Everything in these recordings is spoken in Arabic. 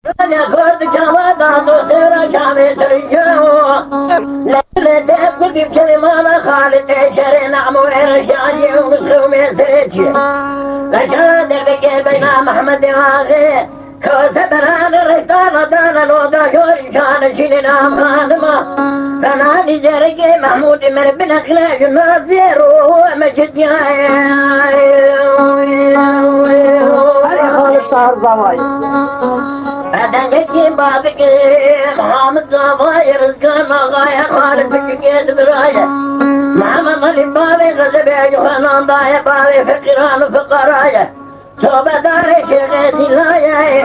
أنا قلت كما تصير كامي ترجعوا لكن تأكد بكلمة خالد شري نعم ويرشاني ومسلومي سريتي لكن تبكي بين محمد واغي كوثبران الرسالة دانا الوضع شوري كان شيلنا خادمة فانا لجرقي محمود من بن اخلاق الناصير وهو مجد أدنكي بابك محمد زواير رزقان غاية خالد بكيت براية محمد غلي بابي غزب يجوهنا ضايا بابي فقران فقرايا توبة داري شغيتي لايا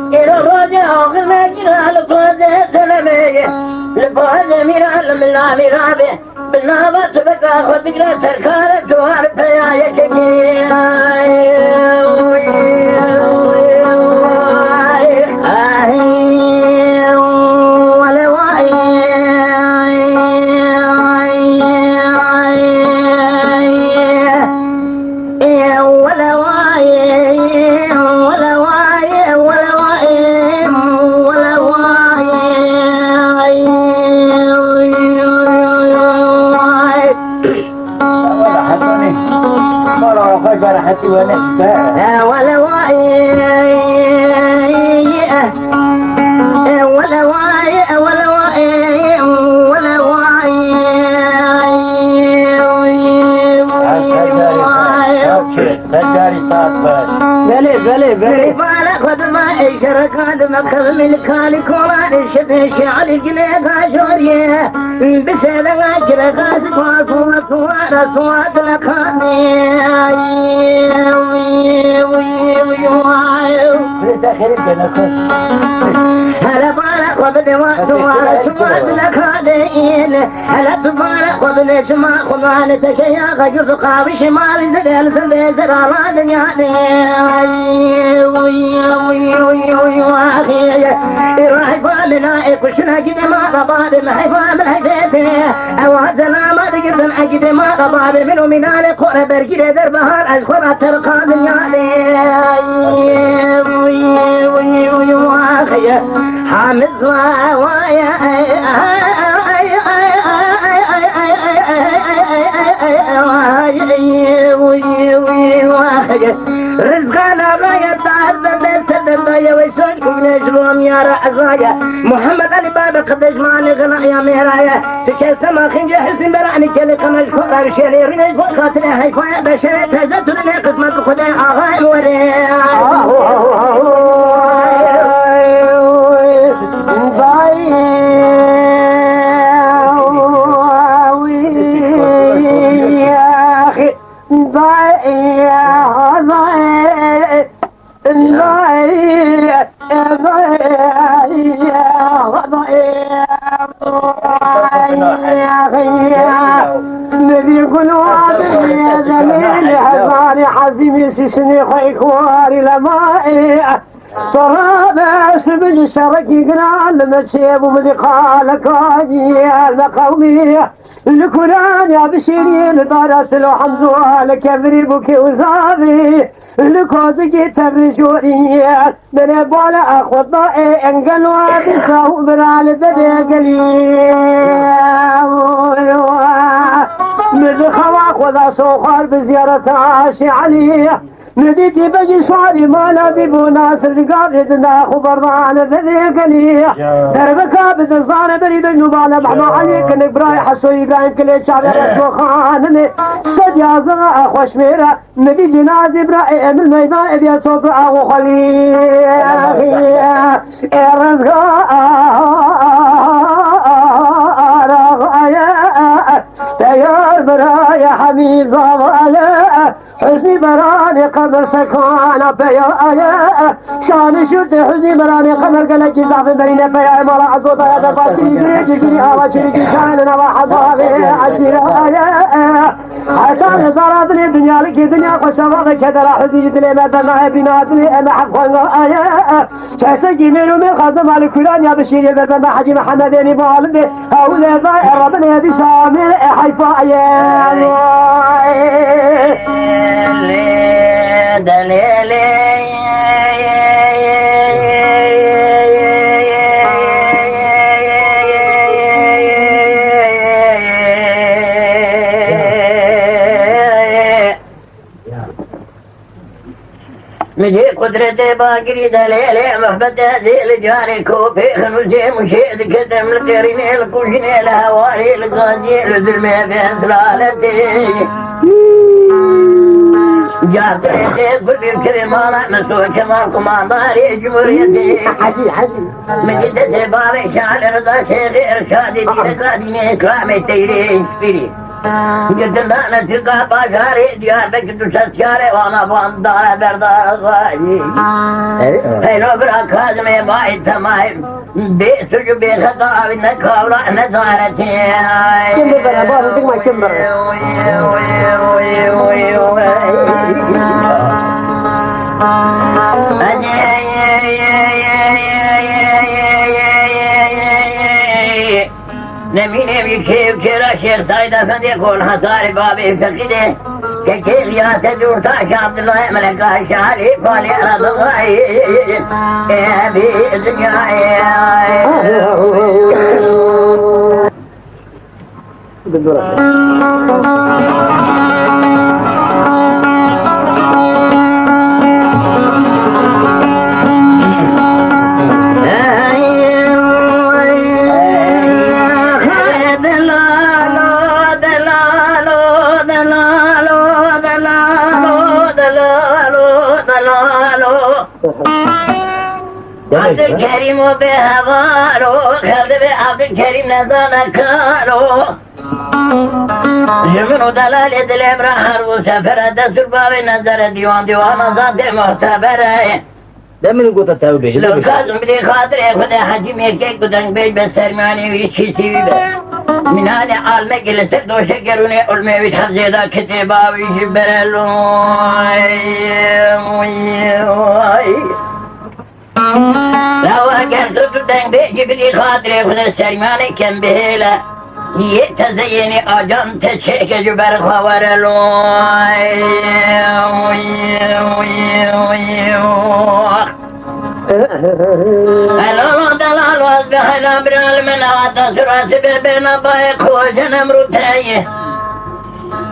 إلى الرجاء أغنى جلال فوزي سلمي لفوزي ميرال من لا ميرابي بالنابة بكا خدقنا سركارة توار فيا يشكي فرحتي ونحبها ولا واي ولا واي ولا واي ولا واي سجاري صاحب بلي بالك ودما شركات مكتب ملكالي كوران الشبه شعر الجنيه عشوريه بسنة شركات صوت صوت لكاني هلا بالك وبدوا سواد لكادين هلا بالك وبدوا سما خمان تشيا غجز قاوي شمال زدل زدل زرارات يعني راح بالنا كشنا جد ما رباب ما هيفا من هيفته اوازنا ما تقدر اجد ما رباب منو من على قرب برجل دربهار اذكر ترقى من يعني حامد وايا رزقنا راية تعذب سدد يا ويسوجكم نجلوهم يا رأزايا محمد علي بابا قدش ماني غنى يا ميرايا تشي سما خنجة حسن برعني كلي قمش كورا بشيلي رنج بوقات لها يفايا بشري تهزت لنا قسمة خدي آغاي موري نبي قلوب يا زميل هزاري حزيمي سيسني خيكواري لمائي صرابة سبج الشركي قران لما تسيبوا بدقالك يا المقومي الكران يا بشيرين دارس لو حمزوها كبري بكي وزاري لكوزكي تبرجوريات من بولا اخو ضائي انقلوا بساو برال بدي قليل من خواق وذا سوخار بزيارة عاشي عليه نديتي بجي سواري مالا بيبو ناصر قابدنا خبران ذي قليه دربك بزنزان بريد النبالة بحما عليك نقبراي حسو إبراهيم كلي شعب رسو خانني سجازة أخوش ميرا ندي جناز إبراهيم الميدان إبيا صوب أخو خليه إرزقا تيار براي حميد ضوالا حزني براني قبر سكوانا بيا شان شد حزني براني قبر قلق جزاف برينا بيا مرا عزوطا يا دفا شريكي جيكي هوا شريكي كاننا وحضاري عشيرا حتى نزاراتني دنيا لكي دنيا خشبا كدرا حزني جدلي مدنا بناتني انا حقوانا شاسكي منو من خزم على كلان يا بشيري بردنا حجي محمديني بالبي هولي ضائع ربنا يدي شامل حيفا دليلي مجي قدرتي باقري دليلي محبت هذه الجاري كوفي خنوزي مشيد كتم الكريمي الكوشني الهواري الغازي الظلمي في أسرالتي جاتريتي قلبي بكريمانا مسوى كمالكم عضاري جمهوريتي حجي مجدتي بابي شعر رضا شيخي إرشادي دي رقادي إكرامي تيري فيري قلت انا تلقى باشاري ديار بك تسسياري وانا باندار بردار غاجي هيلو براك هازمي باي تمايم بيسجو بخطا بالنكاولا نزارتي كمبر بقى بابا ما كمبر نميني بكيف كرا شيخ سايد افندي يقول حصاري بابي فقده كيف يا تدور تاشا عبد الله ملكا شعري فالي ارض الله يا بي الدنيا عبد الكريم بهوارو خذ عبد الكريم نظام كارو جمنو دلالة الامرأة وسفر دستور بابي نظر ديوان ذات معتبرة دائما يقول تتاوبي لو كازم بدي خاطري خذ حجي ميركي قدرن بيج بسرماني ويشي سيبه من هالي عالمي قلت دو شكروني علمي ويتحزي ذا كتبا ويشبرلو لو أقرت تدن بيجي بدي خاطري خذ السرماني كم بهيلة يتزيني أجان تشيك جبر خوارلو هلو دلال واصبح الأمر المناوات سرعة بين بايق وجن مرتايه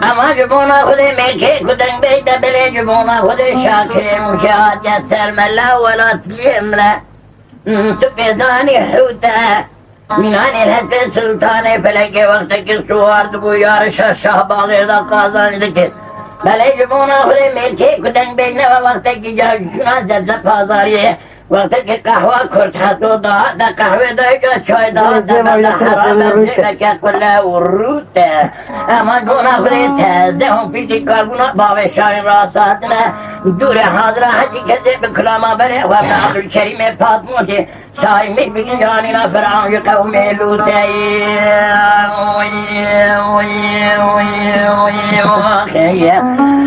اما جبونا خودی میکی کدنگ بیده بلی جبونا خودی شاکری مشاهد جسر ملا ولا تلیملا تو پیزانی حوتا منانی الحسن سلطانی فلکی وقت کی سوار دبو یار شاه باغی دا قازانی دکت بلی جبونا خودی میکی کدنگ بیده و وقت کی جانا جزا پازاریه وقت که قهوه کرد تو دا قهوه دای جا چای دا حرام زیبکت کله وروته اما دونا خلیت ده هم پیتی کاربونا باوی شاین راسات نه دور حاضره حجی کسی بکلاما بره و عبد الکریم فاطموتی شاین می بگی جانینا فرعون قومی لوته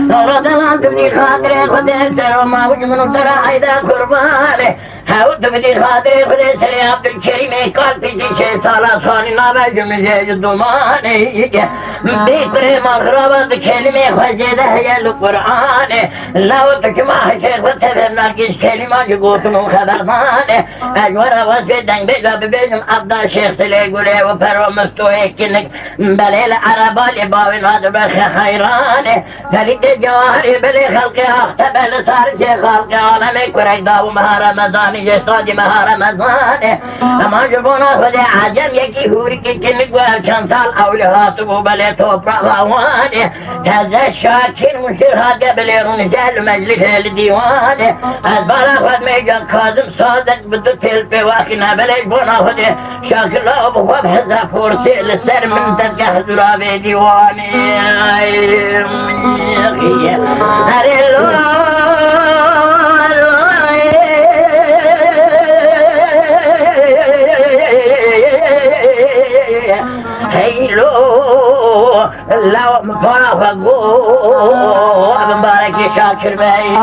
نورا دلان تبدی خاطره خود سر و ماوج منو ترا عیده قربانه هاو تبدی خاطره خود سر عبد الکریم کال پیتی 6 ساله سانی نابه جمجه جدومانه بیتر مغربت کلمه خجده هیل قرآنه لو تکماه شیخ و تفرنا کش کلمه جو گوتنو خبرمانه اجوار واسه دنگ بیجا ببینم عبدا شیخ سلی گله و پرو مستوه کنک بلیل عربالی باوین واد برخ خیرانه فلیت جواری بلی خلق اختبل سارسی خلق عالمی کرک داو مها رمضانی جستادی مها رمضانه اما جبونا خود عجم یکی هوری که کنک و چند سال اولی هاتو بلی توپرا وانه تازه شاکین مشرحات قبلی رونجل مجلس الدیوانه از بالا خود میجا کازم صادق بدو تل په واقعنا بلی بونا خود شاکر لا بخواب حزا فرسی لسر من تدگه حضورا بی دیوانه هرلو هيلو لو مفافقو مبارك شاكر بي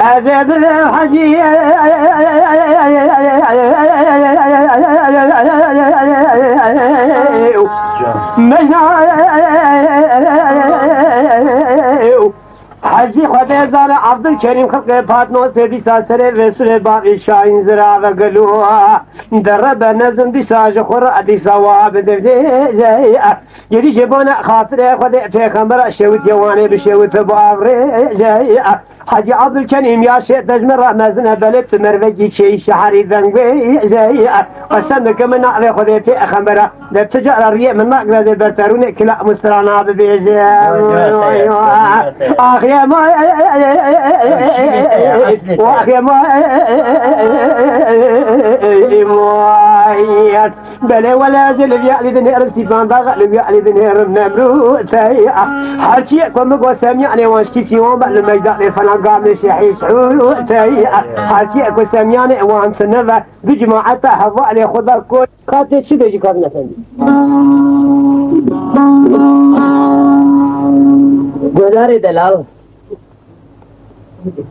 أزيد الحجي مجنى حجی خدا زار عبدالکریم خلق پاتنو سبی ساسر رسول باقی شاین زرا و گلو درب نظم دیساج خور دیسواب دفده یدی جبان خاطر خدا پیغمبر شوت یوانه بشوت باوره حجی عبدالکریم یا شیخ تجمر مزنه بلت مروجی چی شحری ذنبی قسم كمن على خذ پیغمبر لا تجار الرياء من مقلد برترون كلا مسترانا ببيجي اخي ما واخي ما مويت بلا ولا زل بيعلي بنهر سيفان ضاغل بيعلي بنهر النمرود حكي كم قو سمعني واشكي سيوم بل المجدان فلان قام شيحي سعود حكي كو سمعني وان سنبه بجماعة حظا علي خدا كل خاطر شو بيجي كارنا فندي گذار دلال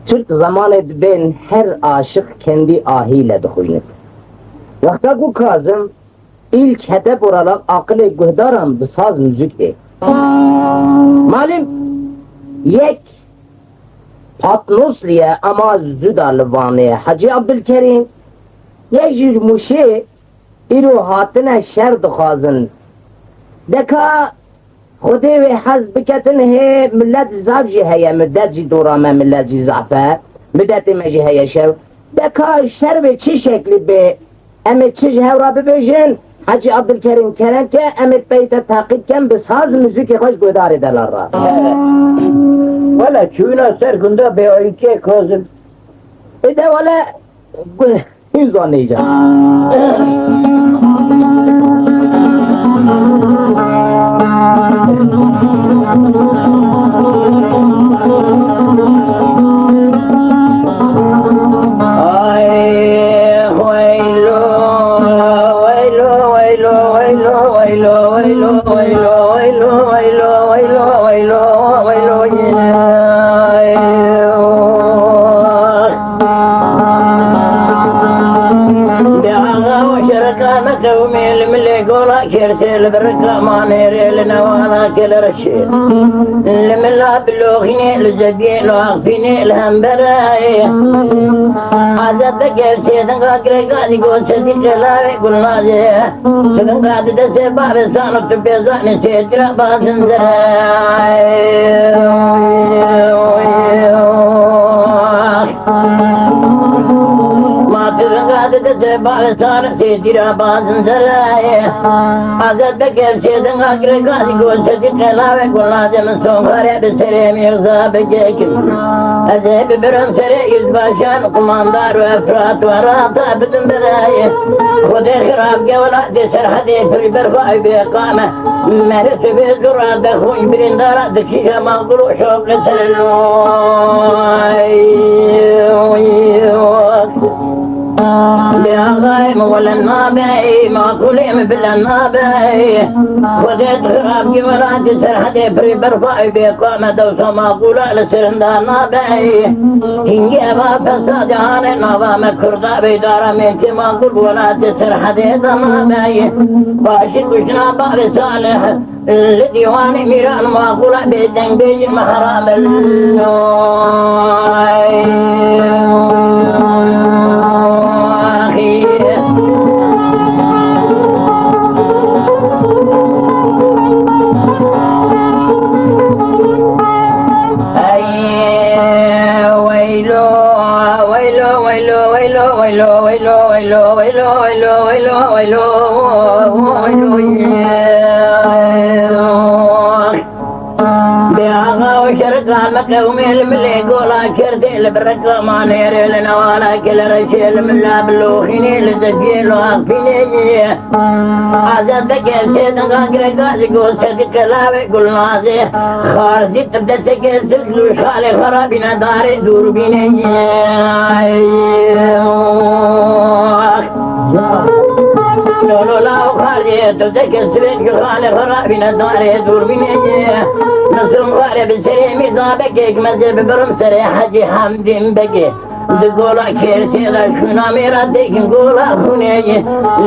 Türk zamanı ben her aşık kendi ahiyle dokuynuk. Vakta bu Kazım ilk hedef olarak akıl-i gühdaram bu saz müzikti. Malum yek Patnosliye ama Züdarlıvanlı'ya Hacı Abdülkerim yek yüz muşi İru hatine şer dıkhazın deka خودی و حزب کتن هی ملت زاجی هیا مدت جی دورامه ملت جی زعفه مدت مجی هیا شو دکا شر به چی شکلی به امی چیز هورا ببیجن حجی عبدالکریم کرم که امی بیت تحقیق کن به ساز موزیک خوش گداری دلار را ولا چونا سر کنده به آیی که کازم ایده ولا هیزان نیجا كرتل بركة ما نيري لنا وانا كل رشيد لملا بلوغيني لجدي لواقفيني الهمبراي عزتك سيدن قاقري قادي قول سيدي جلاوي قلنا جي سيدن قادي دسي بابي سانو تبيزاني سيدرا باسن دسه بالسان سيدرا بازن زراي عزت كيف سيدن اگري قادي قول سيدي قلاوي قلنا جمن سوغاري بسري ميرزا بجيكم أجيب برم سري يزباشان قماندار وافرات وراتا بدن براي خودي خراب جولا دي سرحدي فري برفاي بإقامة مرس بزرع دخوي برندارا دكيشا مغلو شوق لسرنوي بأغايم ولا النابعي ما كلهم بلا النابعي وديت غراب جمرات سرحدي فري برفاي بإقامة دوسا ما قولا لسرندا النابعي هنجي أبا فساد عاني نابا مكردا بيدارا ميكي ما قول ولا تسرحدي النابعي باشي كشنا بابي صالح لديواني ميران ما قولا بيدن بيجي محرام قومي الملي قولا كرتي البركة ما نيري لنا ولا كل رشيل من لا بلوخيني لزكيل واقفيني عزتك سيدن قاقري قاسي قول صدق لاوي قول نازي خارجي تبدا سكيل تسلو شالي خرابينا داري دور بيني لولو لاو خارجي تبدا سكيل شالي خرابينا داري دور بيني نصرم غالي بسري ميزابك مزيب برم سري حجي حمدين بكي دقولا كيرتي لا شنا ميراتي قولا خوني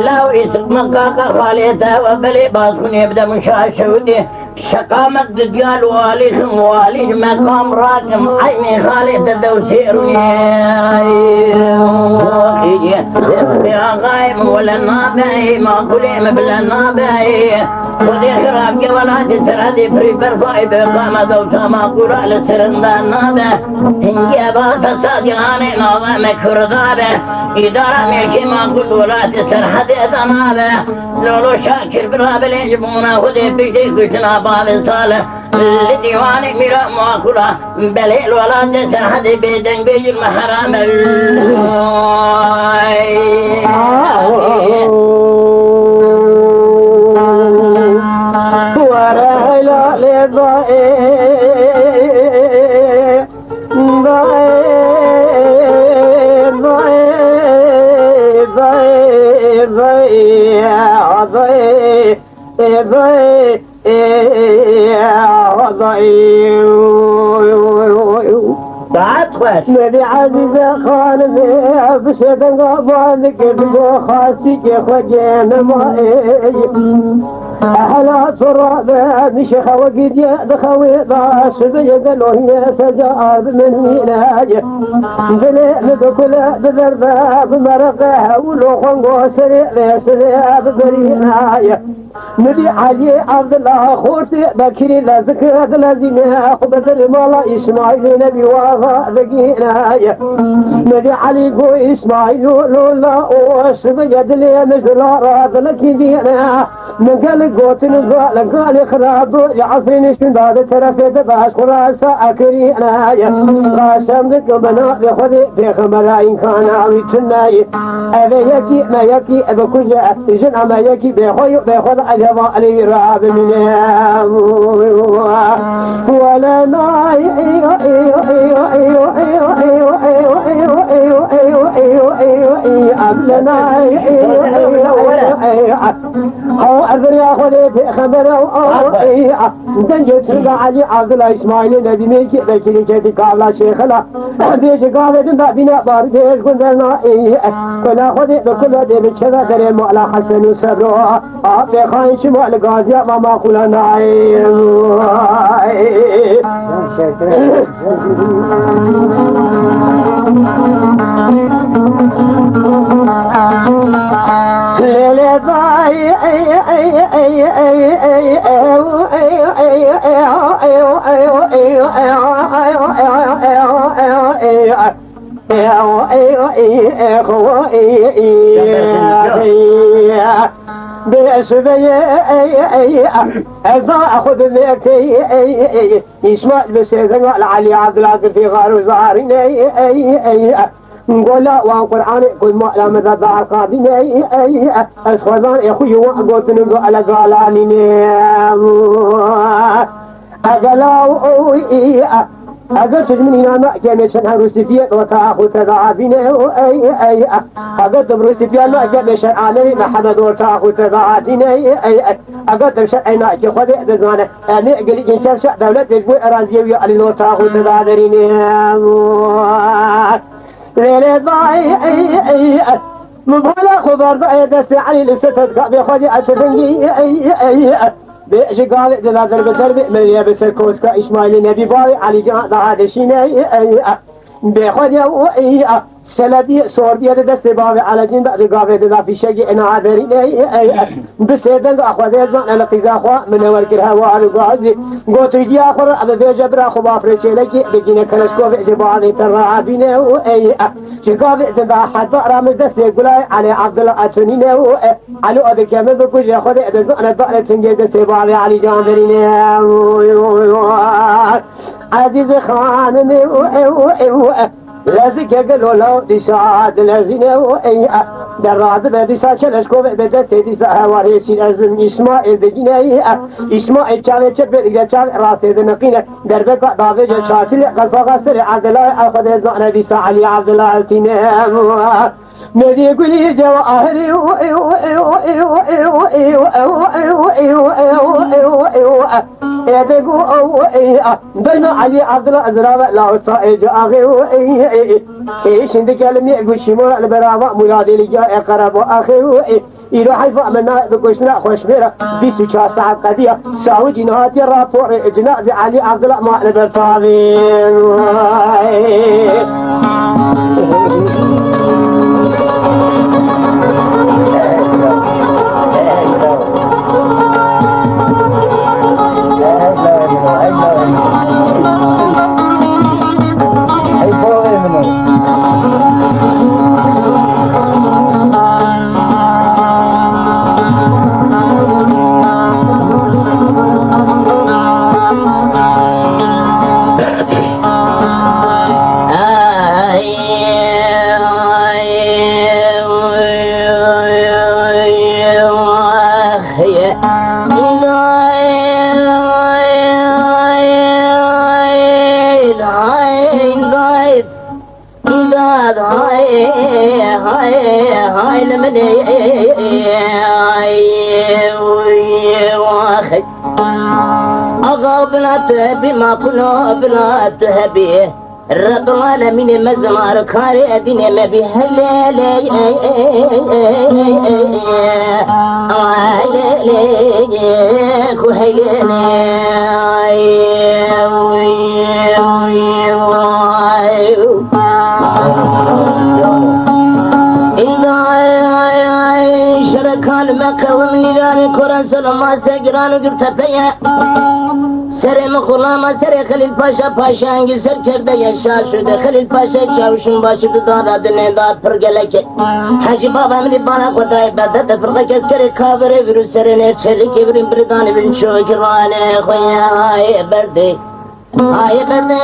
لو اسق مقاقا خاليتا وبلي باس خوني بدا مشاشودي شقامة دجال والي مقام راكم عيني خالد الدوسير يا غايب ولا نابعي ما قليم بلا نابعي خذي خراب جوالا جسر هذي فري برفاي بقامة دوتا ما قرأ لسرندا نابع انجابا تساجاني نوضع مكردابة إدارة ميكي ما قلت ولا جسر هذي دنابة لولو شاكر برابل يجبونا خذي بيجي قشنا باب صالح لديواني ميرا مواكولا بليل ولا جسر هذي بيدن بيجي محرام ورحل بعد خوش نبي عزيز خان بشدن قبالك بقو خاصك خجين مائي أهلا ترابة مشيخ وقد يدخوي ضاش بيقلو هي سجاب من هناية بلي بكل بذربة بمرقة ولو خنقو سريع سريع بريناية نبي علي عبد الله خورتي بكري لذكر الذين خبث المالا إسماعيل نبي واغا ذقيناية نبي علي قو إسماعيل لولا وشب يدلي مثل راض لك دينا من قال قوتن قال خراب يعصرين شنداد ترفت باش خراسة أكريناية غاشم ذك بنا بخذي بيخ ملايين كان عوي تناي أبي يكي ما يكي أبي كجا جن ما يكي بيخوي بيخوض أجمع علي راب من ولا ناي هو أذر ياخذ في خبره دنجت علي عبد الله إسماعيل الذي ميكي ذكري كذي قابل شيخنا بيش قابل بنا بارديش كنا كنا خذ بكل ذي بكذا دري على حسن وسبره أبي خاين شمال غازي ما قلنا بأسبي أخذ ذيك يسمع بسيدنا علي عبد العزيز في غار زارين قول لا وقرآن قل ما لا مذهب عقابين أسخذان أخوي وقلت نقول على قالانين أقلاو أقلت من هنا كان شنها روسيفية وتأخذ تذعبين أقلت بروسيفية ما كان شنعاني محمد وتأخذ تذعبين أقلت شنعنا كخذ بزمانه أنا أقلت إن شاء دولة البوء أرانزيوية علي وتأخذ تذعبين ليلة ضاي مبالا خبر ضاي دستي علي لستة قابي خدي أشفنجي بيجي قال دلا ضرب ضرب من يبس الكوسكا إسماعيل نبي باي علي جان هذا شيء بيخدي سلبي صور بيد دست باب على جنب رقابة ذا في شيء أنا عذري بسيدنا أخوة زمان لقيزا أخوة من وركرها وعلى قوت يجي آخر أبى بيجبر أخو بافرش لك بجينا كنسكو في جبال ترابينه شقابة ذا حد رام دست يقولاي على عبد الله أتنينه على أبي كامل بكوش يأخذ أنا بقى تنجد دست باب علي جانبرينه عزيز خان لازم يقولوا لو دشاد لازم دراد بدشاد شلشكو بدت دشاد واريسين أزم إسماعيل بجناي إسماعيل شال شبه شال راسه ذنقينه دربك ضابج شاتل قلب غسر عبد الله أخذ زعنا دشاد علي عبد الله التنام نبي يقول جواهري بين علي عبد الله أزرار لا صائج أخي إيش عندك كلمة يقول شمال البراءة مولادي لجاء قرب أخي إلى حيث أمنا بقشنا خوشميرة 24 ساعة قضية سعودي نهاتي رابور إجناء علي عبد الله معلم الطاغين تهبي ما كنا بلا تهبي رب العالمين مزمار خاري أديني ما بهلالي شركان مكة وميلان كوران ما سجران قلت فيا سرم غلام سر خلیل پاشا پاشا انگی سر کرده یشا شده خلیل پاشا چاوشون باشد دارد نداد پرگلکه حاجی بابا منی بانا خدای بدت فرقه کس کر کابره ویرو سر نرچلی که بریم بردان بین شکرانه خویا های برده های برده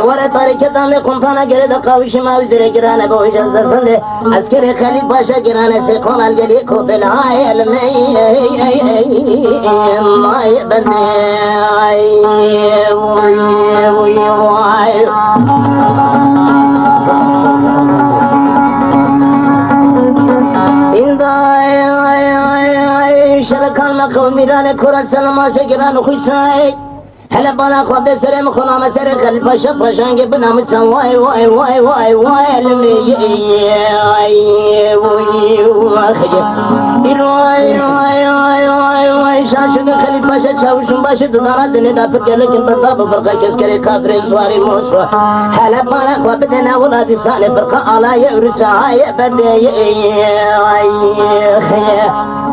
ولا طريقة دامي قمطانا قريد قاوش ما وزر جرانا بوش الزرزنده عسكري خليل باشا جرانا سيقون القلي قوطل هاي المي ما يبني شركان مقومي راني كورا سلما سجران خوشاي هلا بانا خود سر مخنا مسر خل پاشا پاشانگ بنام سوای وای وای وای وای لمی ای وای شاشد خل پاشا چاوشون باشه دارا دنه دا پر گله کم بردا بفرقه کس کرے کافر سواری موسو هلا بانا خود دنا ولاد سال فرقه علای ورسای بده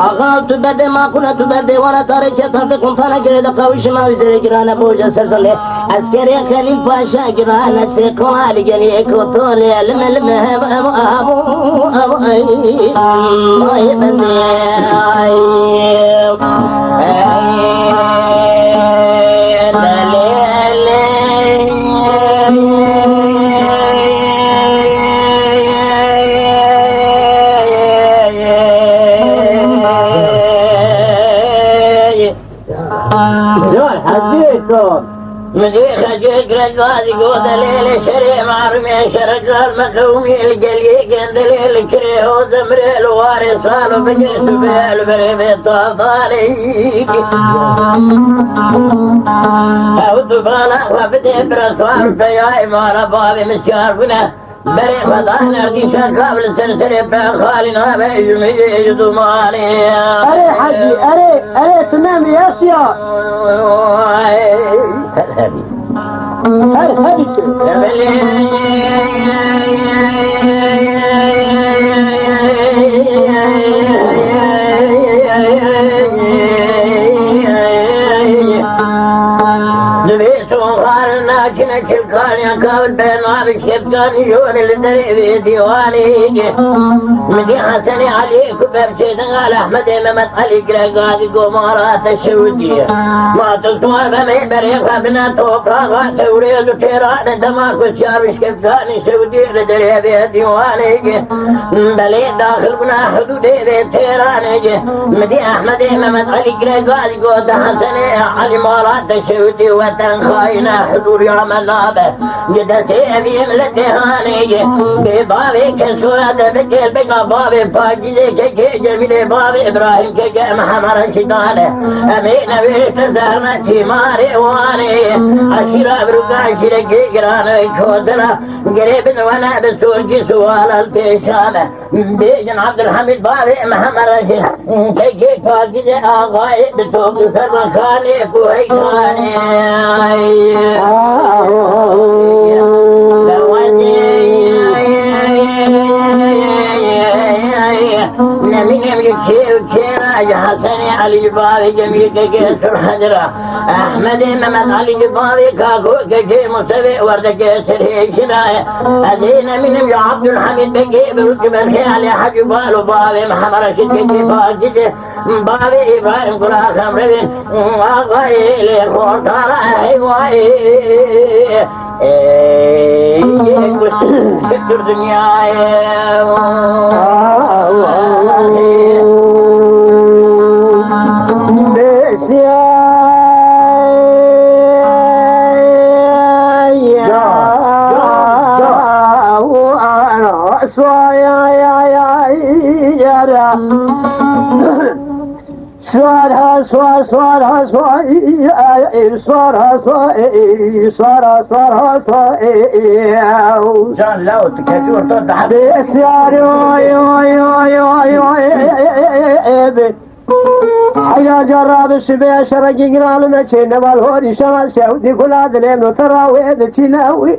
آقا تو بده ما کنا تو بده وانا تاریخ ترد کنتانا گرد قوش ما وزر گرانه بوجه سرسله عسكري خليل باشا جرانا سيقوال جليك وطولي الملمهم أبو ما يبني مديخ جيك رجالي قود ليلة شري معرمي شرجال مقومي الجليك عند ليلة كريه وزمريل وارثال وبجيش بيل بريبي طاطاليك هود فانا وبدي برسوار فياي مانا بابي مشارفنا بري فضانا القشان قابل سلسلة بخالنا بيجمي يدوماني أري حجي أري تمام يا سيا هرهبي كان قابل بين مالك شبكان يون الدري ديواني مدي حسني عليك برشيد قال احمد امامت علي قراقادي قمارات السعودية ما تلتوها بمي بريقها بناتو فراغات وريد تيران دماغ الشعب شبكان سعودية لدري بيه ديواني بلي داخل بنا حدودي بيه تيران مدي احمد امامت علي قراقادي قود حسني علي مارات السعودية وطن خاينة حضور يا منابه جدتي أبي ملتهاني ببابي كسورة بجل بقى بابي فاجزي كي جميل باب إبراهيم كي محمد شداله أمين بيت زرنا تيماري واني أشيرا بروكا أشيرا كي جرانا يشودنا قريب وانا بسورجي سوال البيشانة بيجن عبد الحميد باب محمد رشيد كي تواجد آغاي بسوق سرمكاني كويكاني نمين يكير كيرا حسني علي بابي جميل كي سرحجرة أحمد محمد علي بابي كاكو كي مستوي ورد كي سرهي شناي أدين من عبد الحميد بكي بركب الخيال حج بالو بابي محمد رشيد كي فاجد بابي إبراهيم كلا خمرين وغاي لخور تارا حيوائي كتر دنياي جان لو تكتور تضحك بسياري حيا جراب الشبيه شرقي قرال مكين والهوري شمال شودي كل عدلين وتراويد تلاوي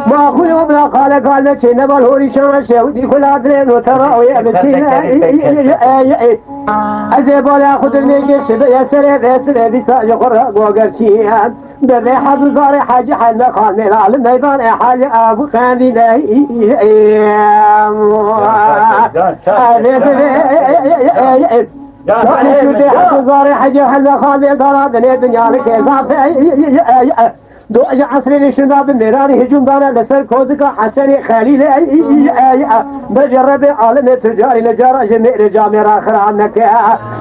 ما أخوي وبلا قال مكين والهوري شمال شودي كل عدلين وتراويد تلاوي أزيب ولا أخذ الميجي الشبيه سريد بساج قرق وقرشيان بذي حد زاري حاجي حد مقام العالم ميدان حاجي أبو خاندي زاري حاجي حد مقام الدنيا دنيا لك إضافة دو عصري شناب ميراني هجوم دانا لسر كوزك حسني خليل بجرب عالم تجاري نجار جميع جامع آخر عنك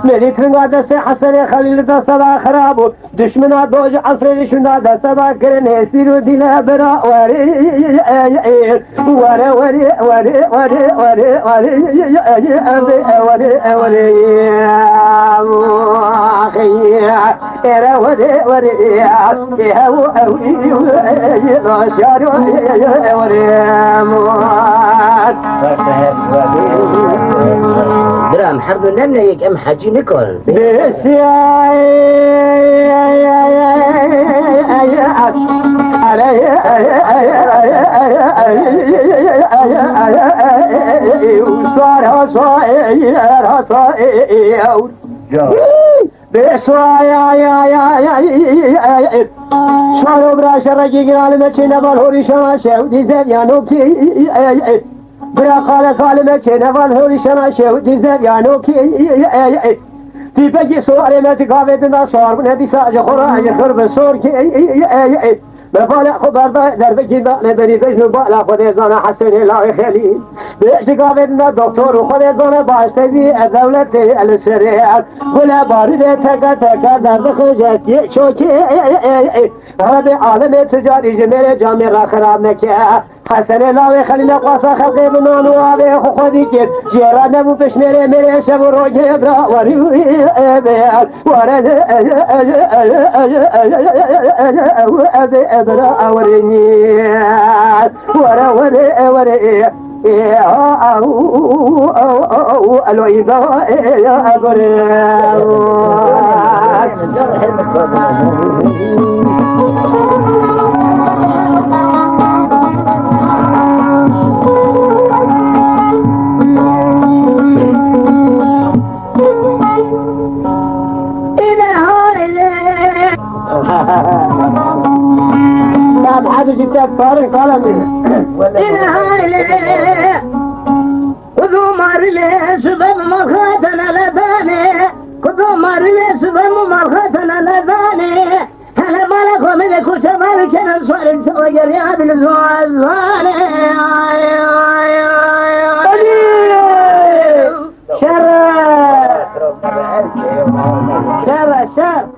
ملي ترنغا دست حسني خليل دست آخرابو دشمنا دوج عصري شناب دست آخر نسيرو دينا برا درام حرب لنا يك ام حاجي نيكول شارو برا شرقي قرال مكين والهوري شما شودي زبيانو كي برا قال مكين والهوري شما شودي زبيانو كي في بجي سواري متقافتنا صار من هدي ساج خراج خرب سور كي بفالع خبر درب كذا نبني فجن بالا خديزانا حسن الله خليل بإشتقافتنا دكتور وخديزانا باشتبي الدولة السريع ولا باردة تكا درب خجت شوكي هذا عالم تجاري جميل جامع خراب نكيا حسن الله خليل قاسا خلقي بنان وابي خودي كيف جيران مو فش ميري شب روجي برا وريوي ورد برا أورينيات وري الويبا يا هذا جدا فارق قال خذوا مارلي سبب مخاتنا لباني خذوا مارلي سبب مخاتنا لباني هلا مالك وملك وشمالك انا صار التوجر يا بالزوازاني شر